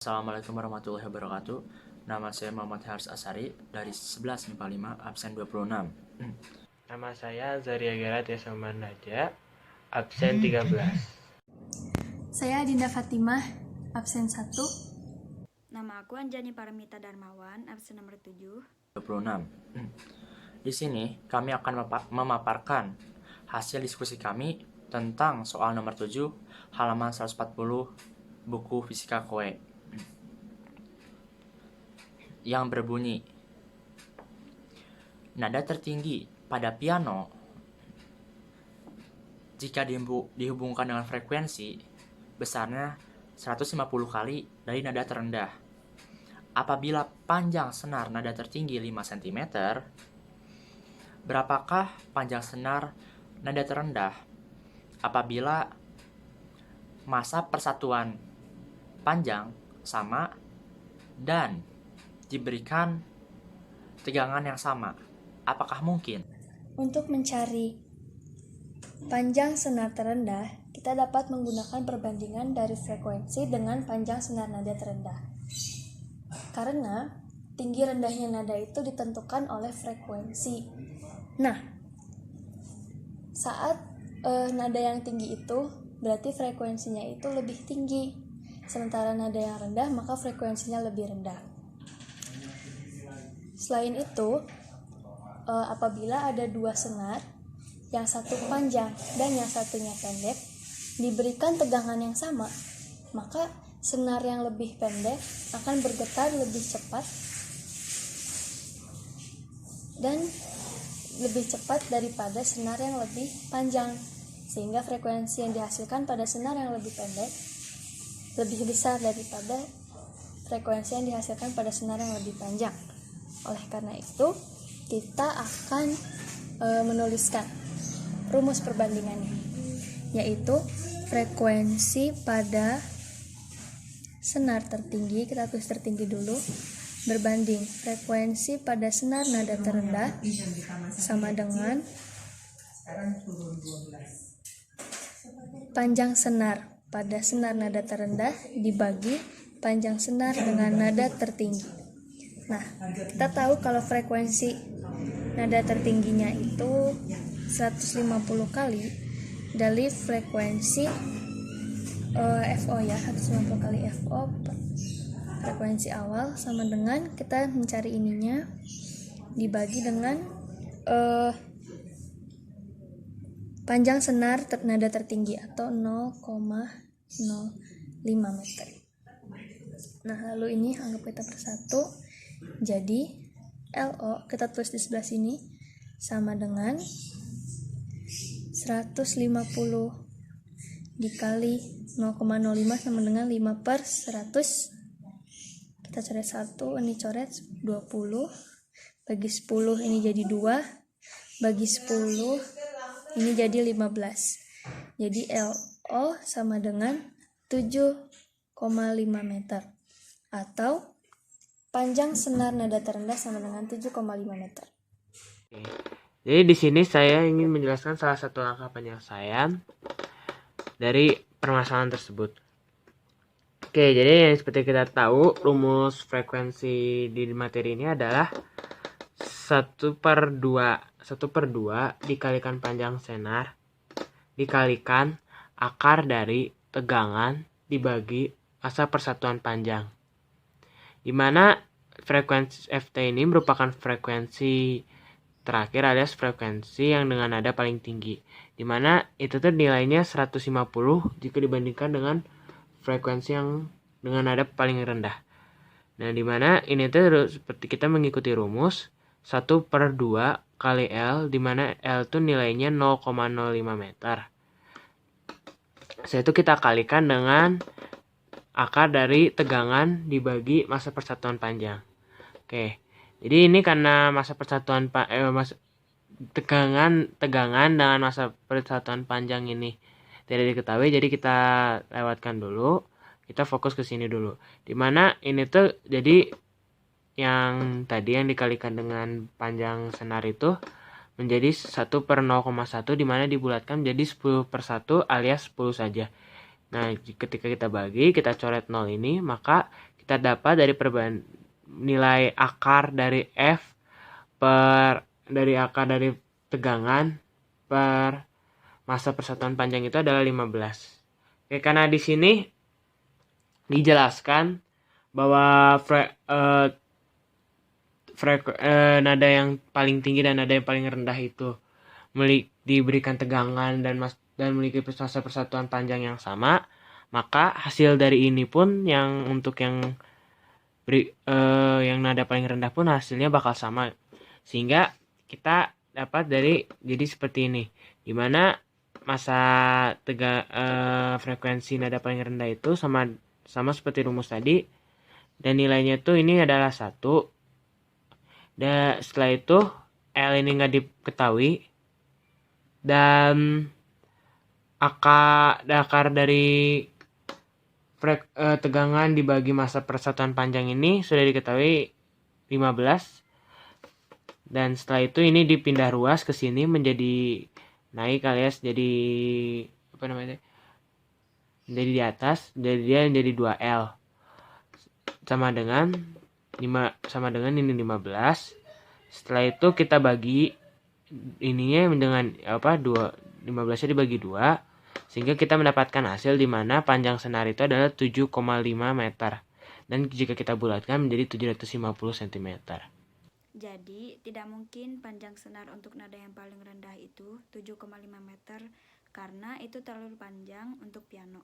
Assalamualaikum warahmatullahi wabarakatuh. Nama saya Muhammad Haris Asari dari 11 MIPA 5 absen 26. Nama saya Zaria Gerat Yasoman Naja, absen 13. Saya Dinda Fatimah, absen 1. Nama aku Anjani Paramita Darmawan, absen nomor 7. 26. Di sini kami akan memaparkan hasil diskusi kami tentang soal nomor 7 halaman 140 buku Fisika Koe yang berbunyi, nada tertinggi pada piano jika dihubungkan dengan frekuensi besarnya 150 kali dari nada terendah. Apabila panjang senar nada tertinggi 5 cm, berapakah panjang senar nada terendah apabila masa persatuan panjang sama dan diberikan tegangan yang sama? Apakah mungkin? Untuk mencari panjang senar terendah, kita dapat menggunakan perbandingan dari frekuensi dengan panjang senar nada terendah. Karena tinggi rendahnya nada itu ditentukan oleh frekuensi. Nah, saat nada yang tinggi itu berarti frekuensinya itu lebih tinggi. Sementara nada yang rendah maka frekuensinya lebih rendah. Selain itu, apabila ada dua senar, yang satu panjang dan yang satunya pendek, diberikan tegangan yang sama, maka senar yang lebih pendek akan bergetar lebih cepat dan lebih cepat daripada senar yang lebih panjang, sehingga frekuensi yang dihasilkan pada senar yang lebih pendek lebih besar daripada frekuensi yang dihasilkan pada senar yang lebih panjang. Oleh karena itu, kita akan menuliskan rumus perbandingannya, yaitu frekuensi pada senar tertinggi, kita tulis tertinggi dulu, berbanding frekuensi pada senar nada terendah sama dengan panjang senar pada senar nada terendah dibagi panjang senar dengan nada tertinggi. Nah, kita tahu kalau frekuensi nada tertingginya itu 150 kali dari frekuensi FO ya, 150 kali FO frekuensi awal sama dengan kita mencari ininya dibagi dengan panjang senar nada tertinggi atau 0,05 meter. Nah, lalu ini anggap kita persatu. Jadi LO kita tulis di sebelah sini sama dengan 150 dikali 0,05 sama dengan 5/100. Kita coret 1, ini coret 20, bagi 10 ini jadi 2, bagi 10 ini jadi 15. Jadi LO sama dengan 7,5 meter atau panjang senar nada terendah sama dengan 7,5 meter. Jadi di sini saya ingin menjelaskan salah satu langkah penyelesaian dari permasalahan tersebut. Oke, jadi yang seperti kita tahu, rumus frekuensi di materi ini adalah 1/2 dikalikan panjang senar dikalikan akar dari tegangan dibagi masa persatuan panjang, di mana frekuensi FT ini merupakan frekuensi terakhir alias frekuensi yang dengan nada paling tinggi, di mana itu tuh nilainya 150 jika dibandingkan dengan frekuensi yang dengan nada paling rendah. Nah, di mana ini tuh seperti kita mengikuti rumus 1/2 kali L, di mana L tuh nilainya 0,05 meter. Setelah itu kita kalikan dengan akar dari tegangan dibagi masa persatuan panjang. Oke, jadi ini karena masa persatuan tegangan dengan masa persatuan panjang ini tidak diketahui, jadi kita lewatkan dulu. Kita fokus ke sini dulu. Dimana ini tuh jadi yang tadi yang dikalikan dengan panjang senar itu menjadi 1/0,1, dimana dibulatkan menjadi 10/1 alias 10 saja. Nah, ketika kita bagi, kita coret 0 ini, maka kita dapat dari nilai akar dari F dari akar dari tegangan per masa persatuan panjang itu adalah 15. Oke, karena di sini dijelaskan bahwa nada yang paling tinggi dan nada yang paling rendah itu diberikan tegangan dan memiliki masa persatuan panjang yang sama, maka hasil dari ini pun yang untuk yang nada paling rendah pun hasilnya bakal sama. Sehingga kita dapat jadi seperti ini, dimana masa frekuensi nada paling rendah itu sama seperti rumus tadi, dan nilainya tuh ini adalah 1. Dan setelah itu L ini nggak diketahui, dan akar dari tegangan dibagi masa persatuan panjang ini sudah diketahui 15. Dan setelah itu ini dipindah ruas ke sini menjadi naik alias jadi jadi di atas, jadi dia menjadi 2L sama dengan ini 15. Setelah itu kita bagi ininya dengan 15-nya dibagi 2, sehingga kita mendapatkan hasil di mana panjang senar itu adalah 7,5 meter. Dan jika kita bulatkan menjadi 750 cm. Jadi, tidak mungkin panjang senar untuk nada yang paling rendah itu 7,5 meter karena itu terlalu panjang untuk piano.